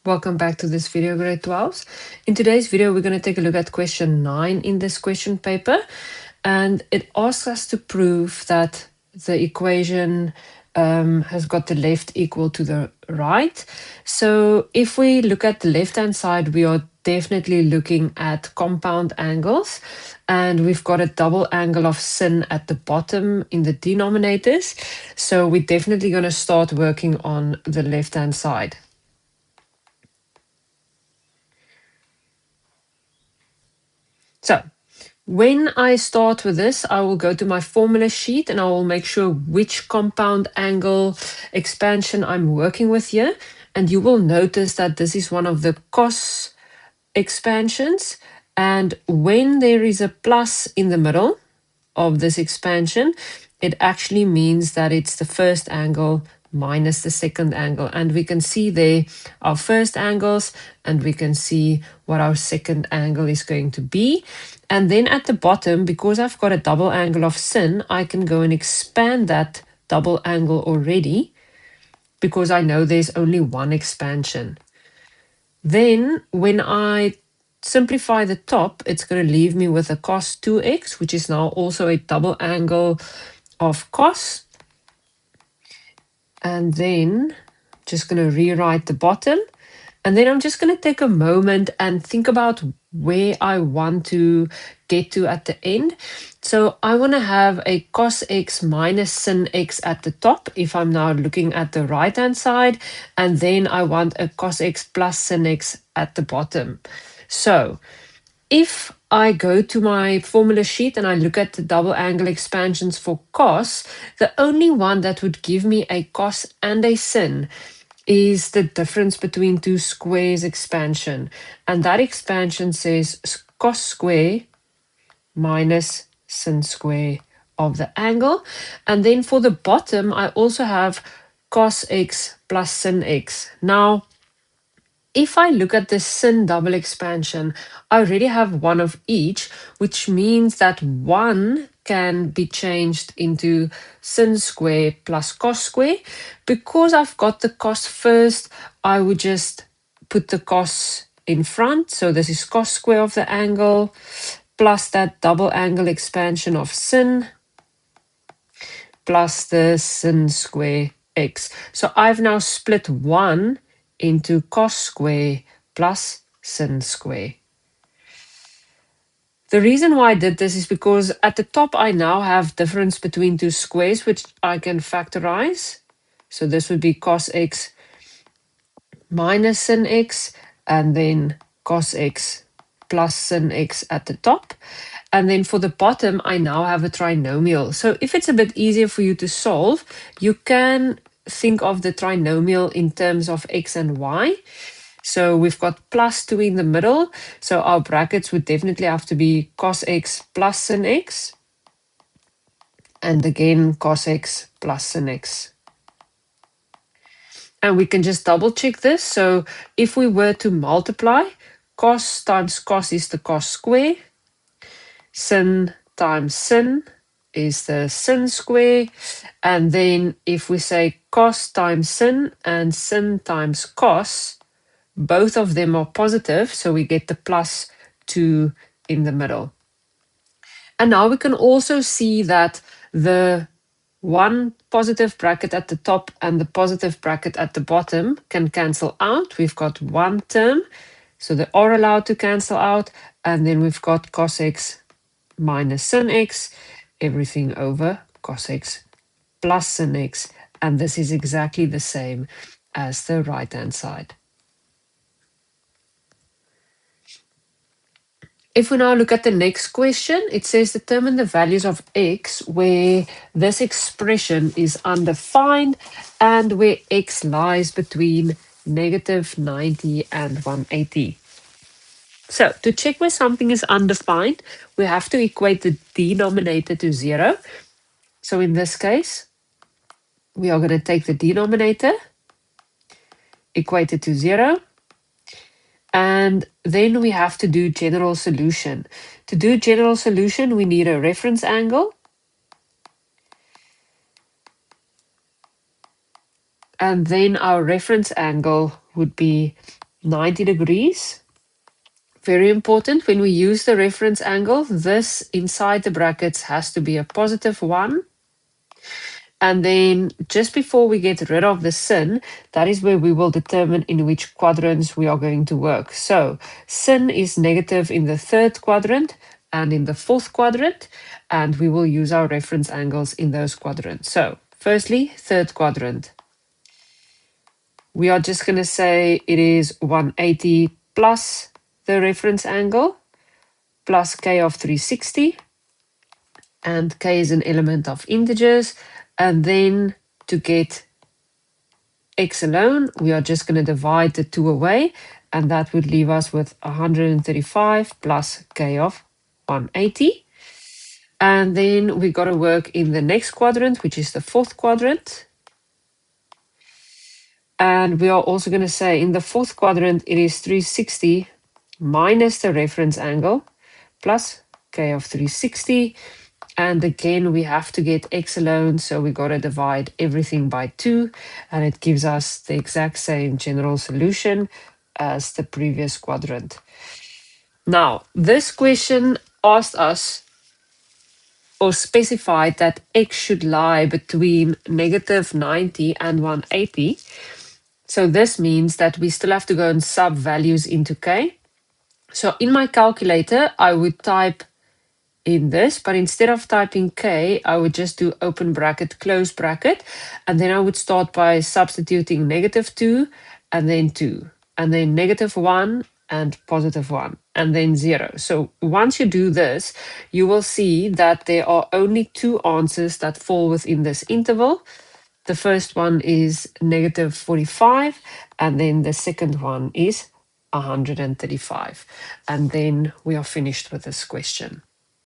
Welcome back to this video, grade 12s. In today's video, we're going to take a look at question 9 in this question paper. And it asks us to prove that the equation has got the left equal to the right. So if we look at the left-hand side, we are definitely looking at compound angles. And we've got a double angle of sin at the bottom in the denominators. So we're definitely going to start working on the left-hand side. So when I start with this, I will go to my formula sheet and I will make sure which compound angle expansion I'm working with here. And you will notice that this is one of the cos expansions. And when there is a plus in the middle of this expansion, it actually means that it's the first angle minus the second angle. And we can see there our first angles, and we can see what our second angle is going to be. And then at the bottom, because I've got a double angle of sin, I can go and expand that double angle already, because I know there's only one expansion. Then when I simplify the top, it's going to leave me with a cos 2x, which is now also a double angle of cos. And then just going to rewrite the bottom. And then I'm just going to take a moment and think about where I want to get to at the end. So I want to have a cos x minus sin x at the top if I'm now looking at the right hand side. And then I want a cos x plus sin x at the bottom. So if I go to my formula sheet and I look at the double angle expansions for cos, the only one that would give me a cos and a sin is the difference between two squares expansion. And that expansion says cos square minus sin square of the angle. And then for the bottom, I also have cos x plus sin x. Now, if I look at the sin double expansion, I already have one of each, which means that one can be changed into sin square plus cos square. Because I've got the cos first, I would just put the cos in front. So this is cos square of the angle plus that double angle expansion of sin plus the sin square x. So I've now split one into cos square plus sin square. The reason why I did this is because at the top I now have difference between two squares which I can factorize. So this would be cos x minus sin x, and then cos x plus sin x at the top. And then for the bottom, I now have a trinomial. So if it's a bit easier for you to solve, you can think of the trinomial in terms of x and y. So we've got plus 2 in the middle. So our brackets would definitely have to be cos x plus sin x. And again, cos x plus sin x. And we can just double check this. So if we were to multiply, cos times cos is the cos square. Sin times sin is the sin square. And then if we say cos times sin and sin times cos, both of them are positive, so we get the plus 2 in the middle. And now we can also see that the one positive bracket at the top and the positive bracket at the bottom can cancel out. We've got one term, so they are allowed to cancel out. And then we've got cos x minus sin x, everything over cos x plus sin x. And this is exactly the same as the right-hand side. If we now look at the next question, it says determine the values of x where this expression is undefined and where x lies between negative 90 and 180. So to check where something is undefined, we have to equate the denominator to 0. So in this case, we are going to take the denominator, equate it to 0. And then we have to do general solution. To do general solution, we need a reference angle. And then our reference angle would be 90 degrees. Very important, when we use the reference angle, this inside the brackets has to be a positive 1. And then just before we get rid of the sin, that is where we will determine in which quadrants we are going to work. So sin is negative in the 3rd quadrant and in the 4th quadrant, and we will use our reference angles in those quadrants. So firstly, 3rd quadrant. We are just going to say it is 180 plus the reference angle plus k of 360, and k is an element of integers. And then to get x alone, we are just going to divide the 2 away, and that would leave us with 135 plus k of 180. And then we got to work in the next quadrant, which is the 4th quadrant. And we are also going to say in the 4th quadrant, it is 360 minus the reference angle plus k of 360. And again, we have to get x alone, so we got to divide everything by 2, and it gives us the exact same general solution as the previous quadrant. Now, this question asked us or specified that x should lie between negative 90 and 180. So this means that we still have to go and sub values into k. So in my calculator, I would type in this, but instead of typing k, I would just do open bracket, close bracket, and then I would start by substituting negative 2 and then 2, and then negative 1 and positive 1, and then 0. So once you do this, you will see that there are only 2 answers that fall within this interval. The first one is negative 45, and then the second one is 135. And then we are finished with this question.